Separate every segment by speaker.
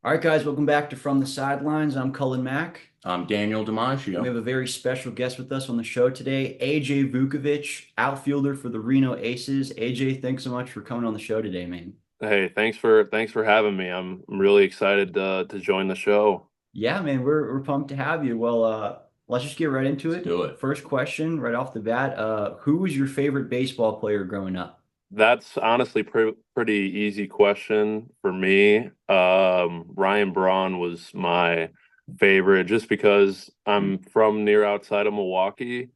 Speaker 1: All right, guys, welcome back to From the Sidelines. I'm Cullen Mac.
Speaker 2: I'm Daniel
Speaker 1: We
Speaker 2: DiMaggio.
Speaker 1: have a very special guest with us on the show today, AJ Vukovich, outfielder for the Reno Aces. AJ, thanks so much for coming on the show today, man.
Speaker 3: Hey, thanks for having me. I'm really excited to join the show.
Speaker 1: Yeah, man, we're pumped to have you. Well, let's just get right into
Speaker 2: Let's
Speaker 1: it.
Speaker 2: do it.
Speaker 1: First question, right off the bat, who was your favorite baseball player growing up?
Speaker 3: That's honestly pretty easy question for me. Ryan Braun was my favorite just because I'm from near outside of Milwaukee,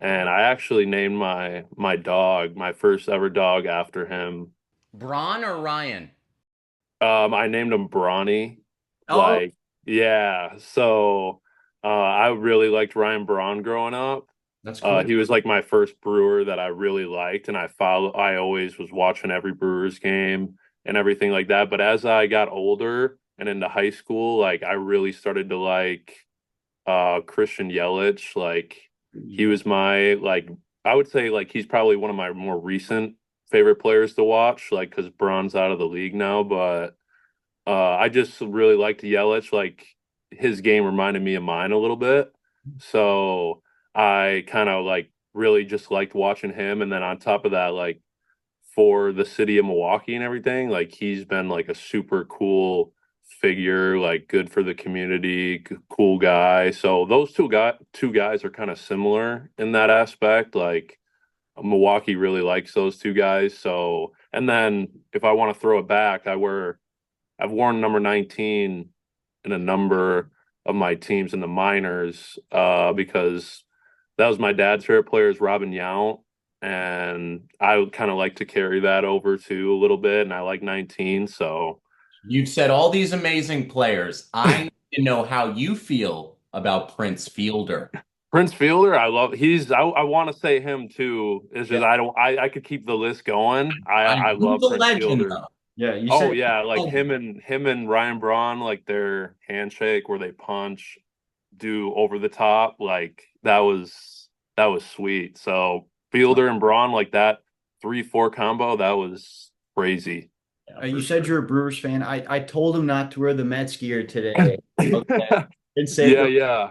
Speaker 3: and I actually named my dog, my first ever dog, after him.
Speaker 2: Braun or Ryan?
Speaker 3: I named him Brawny.
Speaker 1: Oh,
Speaker 3: Like, yeah. So, I really liked Ryan Braun growing up.
Speaker 1: that's cool.
Speaker 3: He was like my first Brewer that I really liked, and I always was watching every Brewers game and everything like that. But as I got older and into high school, like I really started to like Christian Yelich. Like he was my like I would say like he's probably one of my more recent favorite players to watch, like because Braun's out of the league now. But I just really liked Yelich. Like his game reminded me of mine a little bit. So I kind of like really just liked watching him. And then on top of that, like for the city of Milwaukee and everything, like he's been like a super cool figure, like good for the community, cool guy. So those two guys are kind of similar in that aspect. Like Milwaukee really likes those two guys. So and then if I want to throw it back, I've worn number 19 in a number of my teams in the minors because that was my dad's favorite player is Robin Yount. And I would kind of like to carry that over too a little bit. And I like 19. So
Speaker 2: You've said all these amazing players. I need to know how you feel about Prince Fielder.
Speaker 3: Prince Fielder, I want to say him too. It's
Speaker 2: Yeah.
Speaker 3: just I could keep the list going.
Speaker 2: I
Speaker 3: I
Speaker 2: know. Who's
Speaker 3: love
Speaker 2: a
Speaker 3: Prince
Speaker 2: legend,
Speaker 3: Fielder.
Speaker 2: though?
Speaker 1: Yeah, you
Speaker 3: Oh
Speaker 1: said
Speaker 3: yeah, like
Speaker 2: Oh,
Speaker 3: him and Ryan Braun, like their handshake where they punch, do over the top, like that was sweet. So Fielder and Braun, like that 3-4 combo, that was crazy.
Speaker 2: yeah,
Speaker 1: you
Speaker 2: for
Speaker 1: said
Speaker 2: sure.
Speaker 1: you're a Brewers fan. I told him not to wear the Mets gear today. Okay. And say
Speaker 3: Yeah,
Speaker 1: we're
Speaker 3: yeah.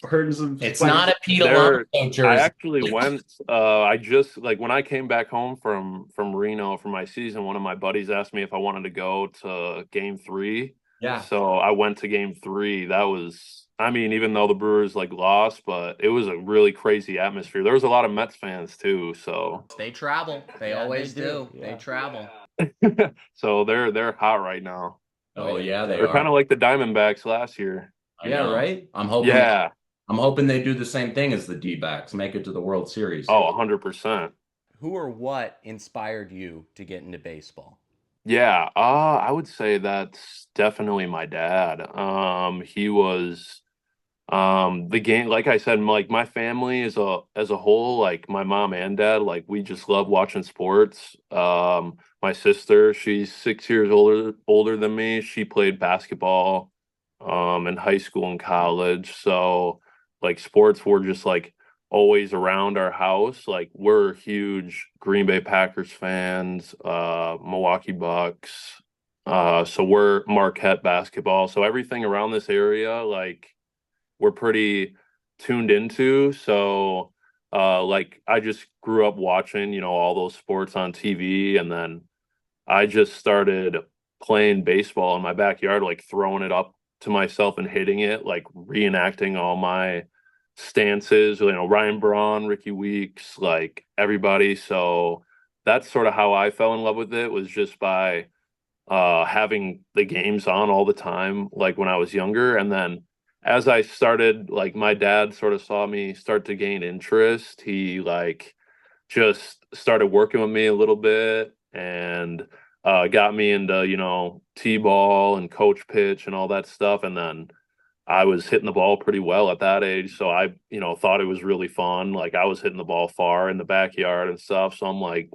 Speaker 1: hurting some
Speaker 2: It's
Speaker 1: spicy.
Speaker 2: not a Pete
Speaker 3: There
Speaker 2: Alonso
Speaker 3: I
Speaker 2: jersey.
Speaker 3: actually went I just like when I came back home from Reno for my season, one of my buddies asked me if I wanted to go to game 3.
Speaker 1: Yeah.
Speaker 3: So I went to game 3. That was I mean, even though the Brewers like lost, but it was a really crazy atmosphere. There was a lot of Mets fans too, so
Speaker 2: They travel. They
Speaker 1: Yeah, they
Speaker 2: always
Speaker 1: do.
Speaker 2: do. They
Speaker 1: Yeah.
Speaker 2: travel.
Speaker 3: so they're hot right now.
Speaker 2: Oh yeah, they
Speaker 3: They're kind
Speaker 2: are.
Speaker 3: of like the Diamondbacks last year.
Speaker 2: I
Speaker 1: Yeah,
Speaker 2: know.
Speaker 1: right?
Speaker 3: Yeah.
Speaker 2: I'm hoping they do the same thing as the D-backs, make it to the World Series.
Speaker 3: Oh, 100%.
Speaker 4: Who or what inspired you to get into baseball?
Speaker 3: Yeah, I would say that's definitely my dad. He was the game, like I said, like my family as a whole, like my mom and dad, like we just love watching sports. My sister, she's 6 years older than me. She played basketball in high school and college. So like sports were just like always around our house. Like we're huge Green Bay Packers fans, Milwaukee Bucks. So we're Marquette basketball. So everything around this area, like we're pretty tuned into. So like I just grew up watching, all those sports on TV, and then I just started playing baseball in my backyard, like throwing it up to myself and hitting it, like reenacting all my stances, Ryan Braun, Ricky Weeks, like everybody. So that's sort of how I fell in love with it, was just by having the games on all the time, like when I was younger. And then as I started, like my dad sort of saw me start to gain interest. He like just started working with me a little bit and got me into, T-ball and coach pitch and all that stuff. And then I was hitting the ball pretty well at that age. So I, thought it was really fun. Like I was hitting the ball far in the backyard and stuff. So I'm like,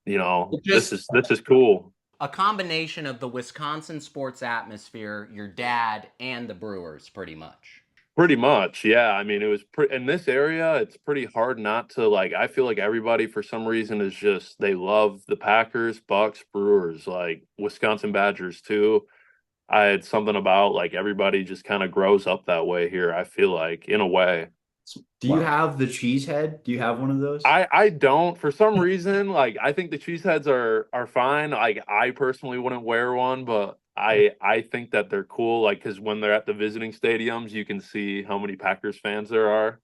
Speaker 2: It
Speaker 3: this
Speaker 2: just
Speaker 3: is this is cool.
Speaker 4: A combination of the Wisconsin sports atmosphere, your dad, and the Brewers, pretty much.
Speaker 3: Pretty much, yeah. I mean, it was in this area. It's pretty hard not to like. I feel like everybody, for some reason, is just they love the Packers, Bucks, Brewers, like Wisconsin Badgers too. it's something about like everybody just kind of grows up that way here, I feel like, in a way.
Speaker 1: Do you have the cheese head? Do you have one of those?
Speaker 3: I don't, for some reason, like I think the cheeseheads are fine. Like I personally wouldn't wear one, but I think that they're cool. Like because when they're at the visiting stadiums, you can see how many Packers fans there are.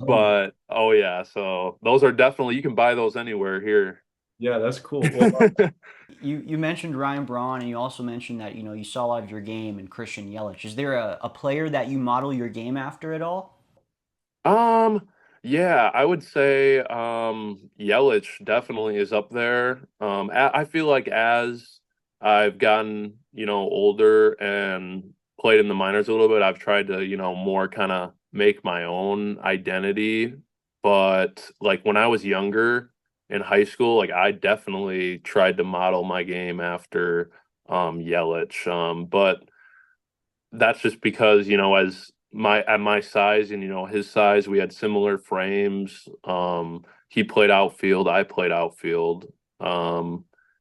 Speaker 3: But oh yeah, so those are definitely, you can buy those anywhere here.
Speaker 1: Yeah, that's cool. Well, you mentioned Ryan Braun, and you also mentioned that you saw a lot of your game in Christian Yelich. Is there a player that you model your game after at all?
Speaker 3: Um, yeah, I would say Yelich definitely is up there. I feel like as I've gotten, older and played in the minors a little bit, I've tried to, more kind of make my own identity. But like when I was younger in high school, like I definitely tried to model my game after Yelich. But that's just because as my at my size and his size, we had similar frames. He played outfield, I played outfield.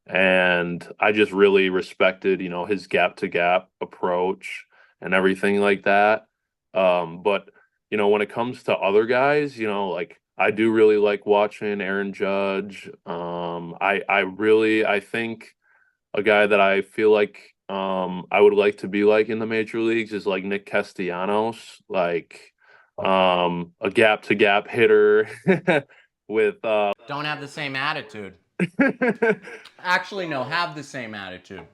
Speaker 3: And I just really respected his gap to gap approach and everything like that. But when it comes to other guys, like I do really like watching Aaron Judge. I think a guy that I feel like I would like to be like in the major leagues is like Nick Castellanos, like a gap to gap hitter with
Speaker 4: Don't have the same attitude. Actually, no, have the same attitude.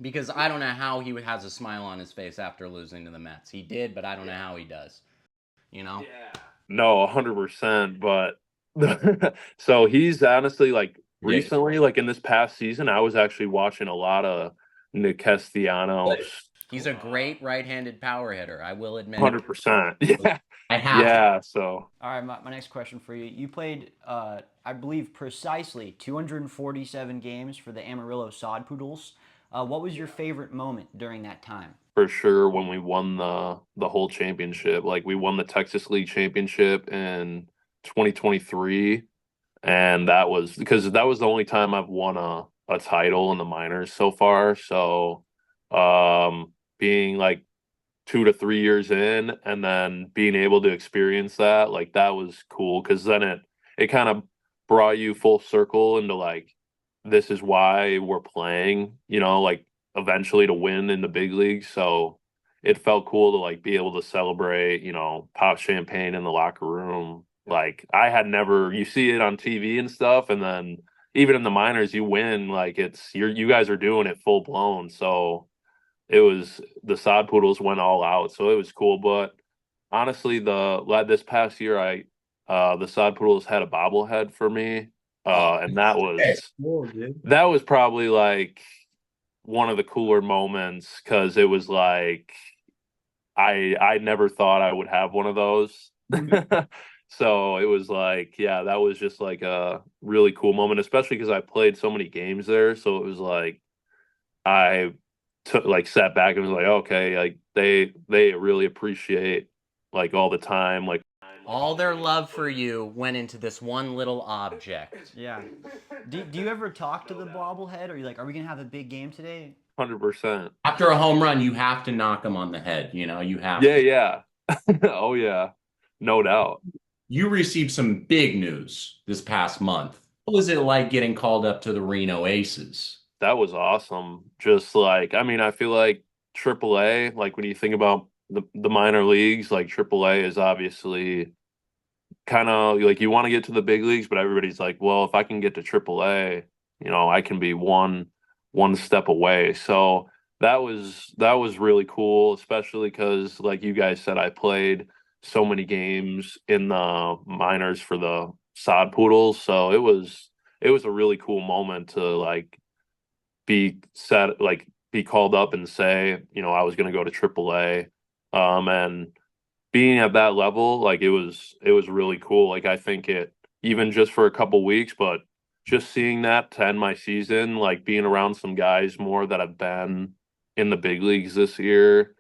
Speaker 4: Because I don't know how he has a smile on his face after losing to the Mets. He did, but I don't know how he does. You know?
Speaker 3: no, 100%, but so he's honestly like recently, like in this past season, I was actually watching a lot of Nick Castellanos.
Speaker 4: He's a great right-handed power hitter, I will admit.
Speaker 3: 100%. Yeah.
Speaker 2: I have
Speaker 3: Yeah, so
Speaker 1: All right, my next question for you. You played, I believe, precisely 247 games for the Amarillo Sod Poodles. What was your favorite moment during that time?
Speaker 3: for sure when we won the whole championship, like we won the Texas League Championship in 2023, and that was because that was the only time I've won a title in the minors so far. So, being like 2 to 3 years in and then being able to experience that, like that was cool because then it kind of brought you full circle into like this is why we're playing, like eventually to win in the big leagues. So it felt cool to like be able to celebrate, pop champagne in the locker room. Like I had never, you see it on TV and stuff, and then even in the minors you win, like you guys are doing it full blown. So it was the Sod Poodles went all out, so it was cool. But honestly, this past year, the Sod Poodles had a bobblehead for me, and that was probably like one of the cooler moments because it was like I never thought I would have one of those. So it was like, yeah, that was just like a really cool moment, especially because I played so many games there. So it was like I took like sat back and was like, okay, like they really appreciate like all the time, like
Speaker 4: All their love for you went into this one little object.
Speaker 1: Yeah. Do you ever talk to the bobblehead? Or are you like, are we gonna have a big game today?
Speaker 3: 100%.
Speaker 2: after a home run, you have to knock him on the head. You have
Speaker 3: Yeah,
Speaker 2: to.
Speaker 3: yeah. Oh yeah, no doubt.
Speaker 2: You received some big news this past month. What was it like getting called up to the Reno Aces?
Speaker 3: That was awesome. Just like, I mean, I feel like AAA, like when you think about the minor leagues, like AAA is obviously kind of like you want to get to the big leagues, but everybody's like, well, if I can get to AAA, I can be one step away. So that was really cool, especially because like you guys said, I played so many games in the minors for the Sod Poodles. So it was a really cool moment to like be called up and say, I was going to go to AAA. And being at that level, like it was really cool. Like I think it even just for a couple weeks, but just seeing that to end my season, like being around some guys more that have been in the big leagues this year,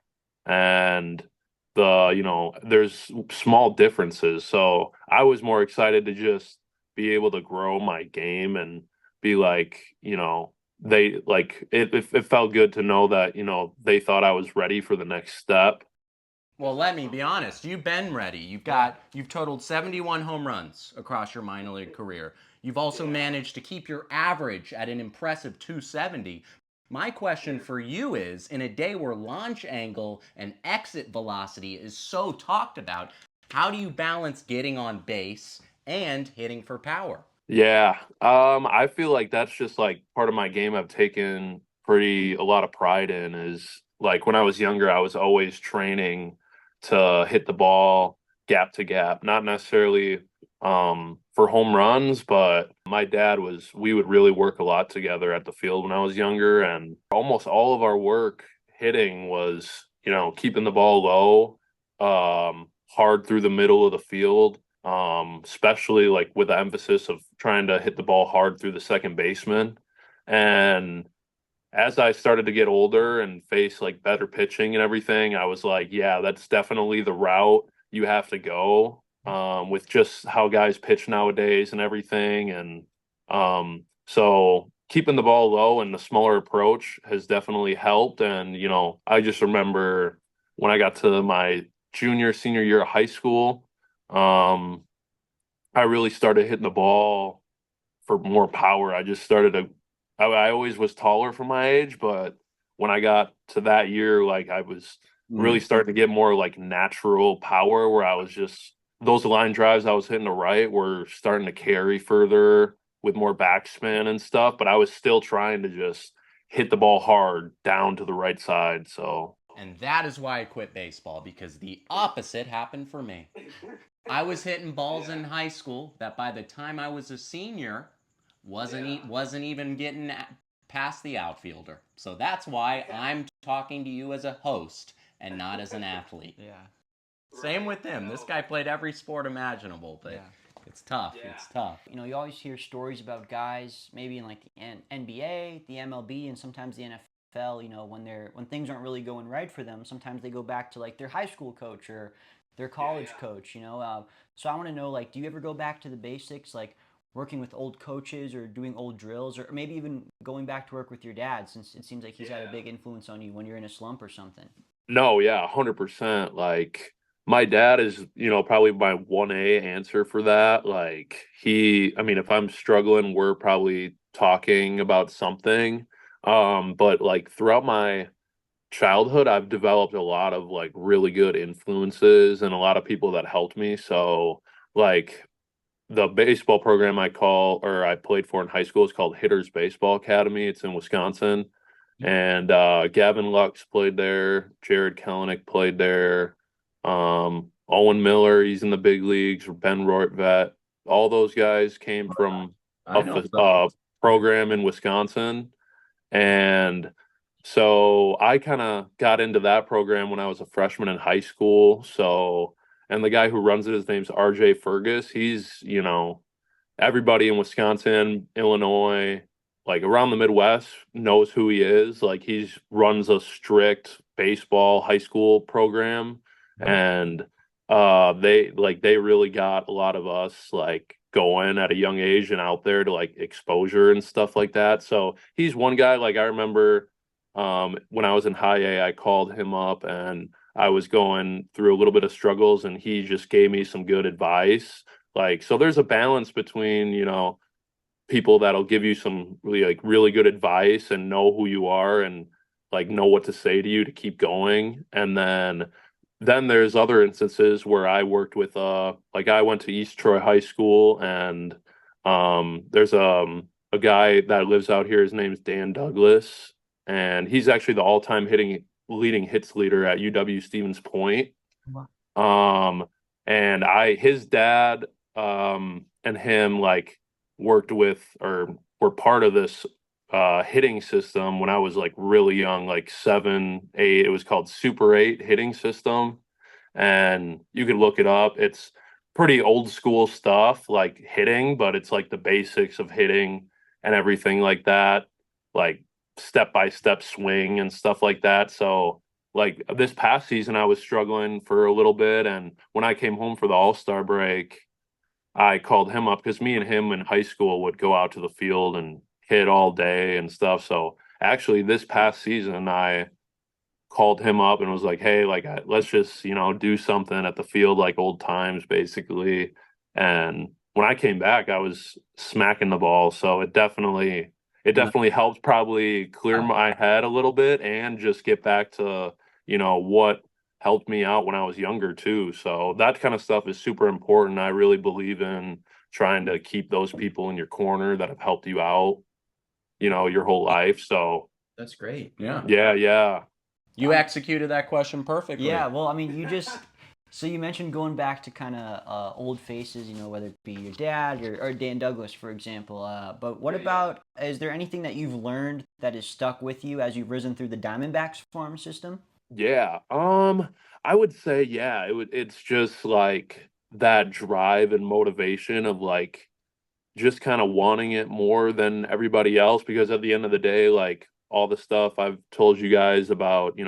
Speaker 3: and there's small differences. So I was more excited to just be able to grow my game and be like, they like it felt good to know that, they thought I was ready for the next step.
Speaker 4: Well, let me be honest. You've been ready. You've totaled 71 home runs across your minor league career. You've also managed to keep your average at an impressive 270. My question for you is, in a day where launch angle and exit velocity is so talked about, how do you balance getting on base and hitting for power?
Speaker 3: Yeah. I feel like that's just like part of my game I've taken a lot of pride in is like when I was younger, I was always training to hit the ball gap to gap, not necessarily for home runs, but we would really work a lot together at the field when I was younger, and almost all of our work hitting was, keeping the ball low, hard through the middle of the field, especially like with the emphasis of trying to hit the ball hard through the second baseman. And as I started to get older and face like better pitching and everything, I was like, yeah, that's definitely the route you have to go, with just how guys pitch nowadays and everything. And so keeping the ball low and the smaller approach has definitely helped. And, I just remember when I got to my senior year of high school, um, I really started hitting the ball for more power. I always was taller for my age, but when I got to that year, like I was really starting to get more like natural power where I was just those line drives I was hitting to right were starting to carry further with more backspin and stuff, but I was still trying to just hit the ball hard down to the right side. So
Speaker 4: And that is why I quit baseball, because the opposite happened for me. I was hitting balls in high school that by the time I was a senior wasn't even getting past the outfielder. So that's why I'm talking to you as a host and not as an athlete.
Speaker 1: Yeah.
Speaker 4: Same with him. This guy played every sport imaginable, but it's tough. It's tough.
Speaker 1: You always hear stories about guys, maybe in like the NBA, the MLB, and sometimes the NFL. When things aren't really going right for them, sometimes they go back to like their high school coach or their college coach. So I want to know, like, do you ever go back to the basics, like working with old coaches or doing old drills, or maybe even going back to work with your dad, since it seems like he's had a big influence on you when you're in a slump or something?
Speaker 3: no, yeah, 100%. Like my dad is, probably my 1A answer for that. Like I mean, if I'm struggling, we're probably talking about something. But like throughout my childhood, I've developed a lot of like really good influences and a lot of people that helped me. So like the baseball program I played for in high school is called Hitters Baseball Academy. It's in Wisconsin. And Gavin Lux played there. Jared Kelenic played there. Owen Miller, he's in the big leagues. Ben Rortvet. All those guys came from a program in Wisconsin. And so I kind of got into that program when I was a freshman in high school. So, and the guy who runs it, his name's RJ Fergus. He's, everybody in Wisconsin, Illinois, like around the Midwest knows who he is. Like he's runs a strict baseball high school program, and they really got a lot of us like going at a young age and out there to like exposure and stuff like that. So he's one guy. Like I remember when I was in high A, I called him up and I was going through a little bit of struggles, and he just gave me some good advice. Like, so there's a balance between, people that'll give you some really good advice and know who you are and like know what to say to you to keep going. And then there's other instances where I worked with like I went to East Troy High School, and there's a guy that lives out here. His name's Dan Douglas, and he's actually the all-time leading hits leader at UW Stevens Point. And his dad and him like worked with or were part of this hitting system when I was like really young, like 7, 8. It was called Super 8 hitting system, and you could look it up. It's pretty old school stuff like hitting, but it's like the basics of hitting and everything like that, like step by step swing and stuff like that. So like this past season I was struggling for a little bit, and when I came home for the All-Star break, I called him up because me and him in high school would go out to the field and hit all day and stuff. So actually, this past season, I called him up and was like, "Hey, like, let's just do something at the field like old times, basically." And when I came back, I was smacking the ball, so it definitely helped probably clear my head a little bit and just get back to what helped me out when I was younger too. So that kind of stuff is super important. I really believe in trying to keep those people in your corner that have helped you out, your whole life. So
Speaker 1: That's great.
Speaker 4: Yeah.
Speaker 3: yeah.
Speaker 4: You executed that question perfectly.
Speaker 1: Yeah, well, I mean, so you mentioned going back to kind of old faces, whether it be your dad or Dan Douglas, for example. But what about, is there anything that you've learned that has stuck with you as you've risen through the Diamondbacks farm system?
Speaker 3: Yeah. I would say it's just like that drive and motivation of like just kind of wanting it more than everybody else, because at the end of the day, like all the stuff I've told you guys about,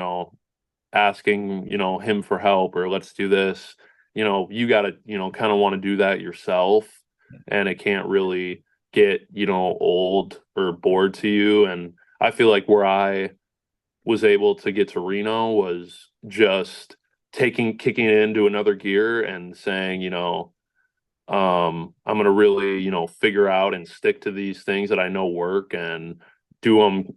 Speaker 3: asking, him for help or let's do this, you got to, kind of want to do that yourself, and it can't really get, old or bored to you. And I feel like where I was able to get to Reno was just kicking it into another gear and saying, I'm going to really, figure out and stick to these things that I know work and do them,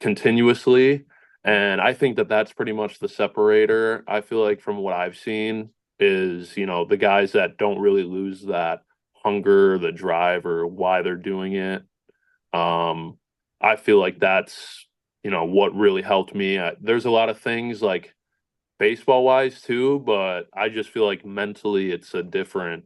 Speaker 3: continuously. And I think that that's pretty much the separator. I feel like from what I've seen is, the guys that don't really lose that hunger, the drive, or why they're doing it. I feel like that's, what really helped me. There's a lot of things like baseball wise too, but I just feel like mentally that's a different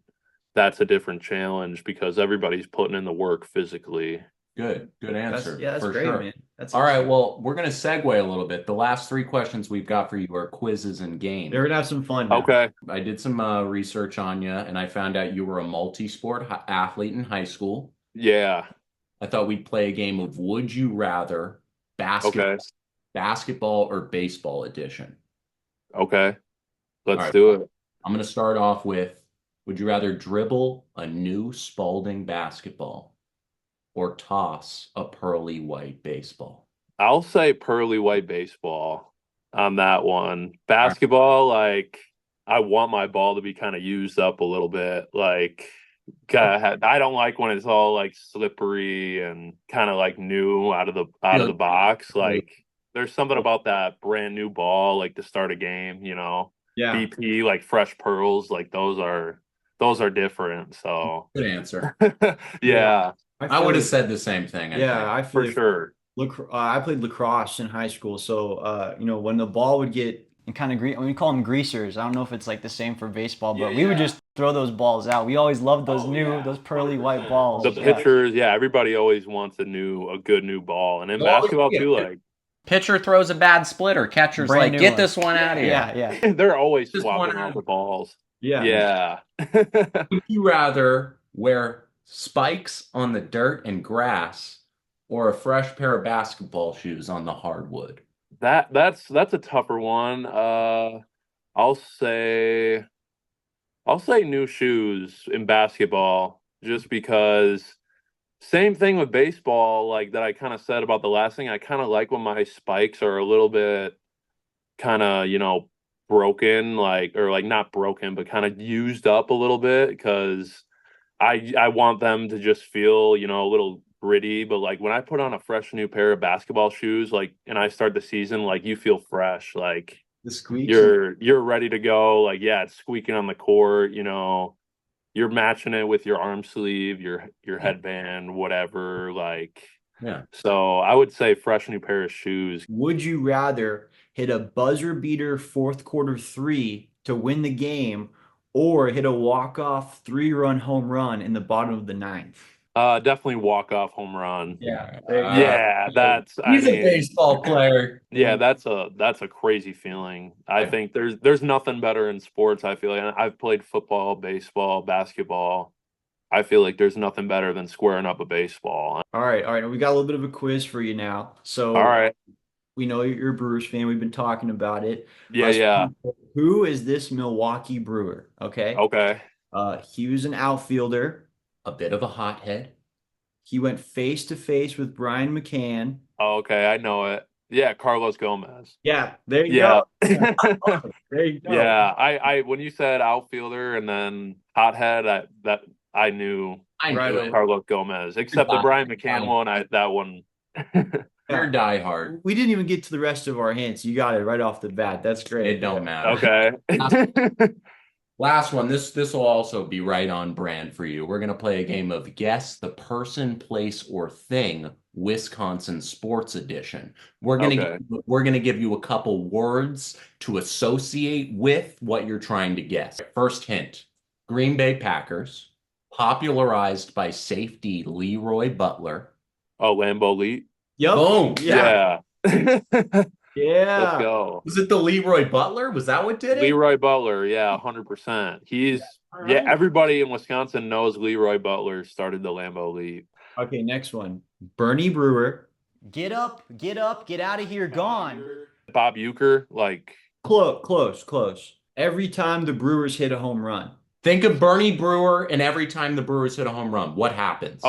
Speaker 3: challenge because everybody's putting in the work physically.
Speaker 4: Good answer.
Speaker 1: That's
Speaker 4: for
Speaker 1: great,
Speaker 4: sure.
Speaker 1: man. That's
Speaker 4: All right,
Speaker 1: excellent.
Speaker 4: well, we're going to segue a little bit. The last three questions we've got for you are quizzes and games.
Speaker 1: They're gonna have some fun now.
Speaker 3: Okay.
Speaker 4: I did some research on you, and I found out you were a multi-sport athlete in high school.
Speaker 3: Yeah.
Speaker 4: I thought we'd play a game of Would You Rather
Speaker 3: Okay.
Speaker 4: basketball or baseball edition.
Speaker 3: Okay. Let's
Speaker 4: All right.
Speaker 3: do it.
Speaker 4: I'm going to start off with, would you rather dribble a new Spalding basketball or toss a pearly white baseball?
Speaker 3: I'll say pearly white baseball on that one. Basketball, like I want my ball to be kind of used up a little bit. Like I don't like when it's all like slippery and kind of like new out of the box. Like there's something about that brand new ball, like to start a game,
Speaker 1: Yeah.
Speaker 3: BP, like fresh pearls, like those are different. So
Speaker 4: Good answer.
Speaker 3: yeah,
Speaker 4: I would have said the same thing.
Speaker 1: I
Speaker 3: for
Speaker 1: feel
Speaker 3: sure.
Speaker 1: I played lacrosse in high school, so when the ball would get and kind of we call them greasers. I don't know if it's like the same for baseball, but we would just throw those balls out. We always loved those those pearly white balls.
Speaker 3: The pitchers, everybody always wants a good new ball, and in basketball too, like
Speaker 4: pitcher throws a bad splitter, catcher's
Speaker 1: Brand
Speaker 4: like,
Speaker 1: new
Speaker 4: get
Speaker 1: one.
Speaker 4: this one out of here.
Speaker 1: Yeah.
Speaker 3: they're always
Speaker 4: Just
Speaker 3: swapping
Speaker 4: one
Speaker 3: all
Speaker 4: out.
Speaker 3: the balls.
Speaker 1: Yeah.
Speaker 3: Yeah.
Speaker 4: Would you rather wear spikes on the dirt and grass or a fresh pair of basketball shoes on the hardwood?
Speaker 3: That's a tougher one. I'll say I'll say new shoes in basketball just because same thing with baseball, like that I kind of said about the last thing. I kind of like when my spikes are a little bit kind of, broken, like or like not broken, but kind of used up a little bit because I want them to just feel, a little gritty. But like when I put on a fresh new pair of basketball shoes, like and I start the season, like you feel fresh, like
Speaker 1: The squeaks.
Speaker 3: you're ready to go. Like, yeah, it's squeaking on the court, you're matching it with your arm sleeve, your headband, whatever. Like,
Speaker 4: Yeah.
Speaker 3: so I would say fresh new pair of shoes.
Speaker 1: Would you rather hit a buzzer beater fourth quarter three to win the game, or hit a walk-off 3-run home run in the bottom of the ninth?
Speaker 3: Definitely walk off home run.
Speaker 1: Yeah.
Speaker 3: Yeah,
Speaker 4: He's a baseball player.
Speaker 3: Yeah, that's a crazy feeling. I think there's nothing better in sports. I feel like I've played football, baseball, basketball. I feel like there's nothing better than squaring up a baseball.
Speaker 1: All right. We got a little bit of a quiz for you now. So
Speaker 3: All right.
Speaker 1: we know you're a Brewers fan. We've been talking about it.
Speaker 3: Yeah.
Speaker 1: Who is this Milwaukee Brewer? Okay.
Speaker 3: Okay.
Speaker 1: He was an outfielder.
Speaker 4: A bit of a hothead.
Speaker 1: He went face to face with Brian McCann.
Speaker 3: Oh, okay, I know it. Yeah, Carlos Gomez.
Speaker 1: Yeah, there you
Speaker 3: Yeah.
Speaker 1: go. There you go.
Speaker 3: Yeah, I when you said outfielder and then hothead, I knew
Speaker 2: I
Speaker 1: Right
Speaker 2: knew
Speaker 1: on.
Speaker 2: it.
Speaker 3: Carlos Gomez. Except the Brian McCann
Speaker 2: Fine.
Speaker 3: one, that one.
Speaker 2: You're diehard.
Speaker 1: We didn't even get to the rest of our hints. You got it right off the bat. That's great.
Speaker 2: It don't matter.
Speaker 3: Okay.
Speaker 2: Last one. This will also be right on brand for you. We're gonna play a game of Guess the Person, Place, or Thing, Wisconsin Sports Edition. We're
Speaker 3: Okay.
Speaker 2: gonna give you a couple words to associate with what you're trying to guess. First hint: Green Bay Packers, popularized by safety Leroy Butler.
Speaker 3: Oh, Lambeau Leap.
Speaker 1: Yep.
Speaker 2: Boom.
Speaker 1: Yeah.
Speaker 3: Yeah.
Speaker 1: Yeah.
Speaker 3: Let's go.
Speaker 2: Was it the Leroy Butler? Was that what did it?
Speaker 3: Leroy Butler, yeah, 100%. He's
Speaker 1: All right.
Speaker 3: everybody in Wisconsin knows Leroy Butler started the Lambeau Leap.
Speaker 1: Okay, next one. Bernie Brewer.
Speaker 4: Get up, get out of here, gone.
Speaker 3: Bob Uecker, like
Speaker 1: Close. Every time the Brewers hit a home run.
Speaker 2: Think of Bernie Brewer, and every time the Brewers hit a home run, what happens?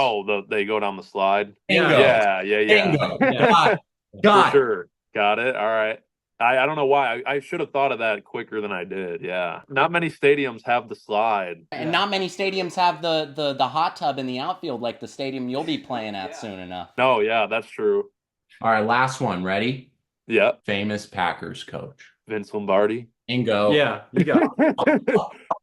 Speaker 3: they go down the slide.
Speaker 2: Bingo.
Speaker 3: Yeah.
Speaker 2: Bingo.
Speaker 1: Yeah.
Speaker 2: Got
Speaker 3: For sure. Got it. All right. I don't know why. I should have thought of that quicker than I did. Yeah. Not many stadiums have the slide.
Speaker 4: And not many stadiums have the hot tub in the outfield like the stadium you'll be playing at soon enough.
Speaker 3: No, yeah, that's true.
Speaker 2: All right, last one. Ready?
Speaker 3: Yeah.
Speaker 2: Famous Packers coach.
Speaker 3: Vince Lombardi.
Speaker 2: Bingo.
Speaker 1: Yeah, you got it.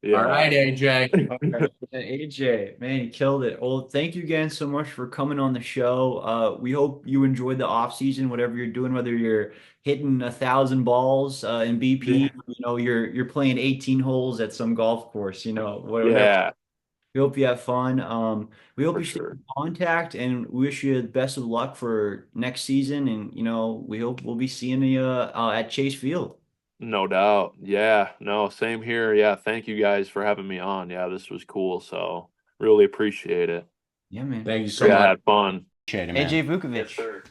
Speaker 3: Yeah.
Speaker 2: All right, AJ.
Speaker 1: Okay. AJ, man, you killed it. Well, thank you again so much for coming on the show. We hope you enjoyed the off season, whatever you're doing, whether you're hitting 1,000 balls in BP, you're playing 18 holes at some golf course, whatever.
Speaker 3: Yeah.
Speaker 1: We hope you have fun. We hope
Speaker 3: For
Speaker 1: you stay
Speaker 3: sure.
Speaker 1: in contact, and we wish you the best of luck for next season. And we hope we'll be seeing you at Chase Field.
Speaker 3: No doubt. Yeah. No, same here. Yeah. Thank you guys for having me on. Yeah, this was cool. So really appreciate it.
Speaker 1: Yeah, man.
Speaker 2: Thank you so
Speaker 3: Yeah, I
Speaker 2: much.
Speaker 3: had fun.
Speaker 4: Appreciate it, man.
Speaker 1: AJ Vukovich.
Speaker 3: sir.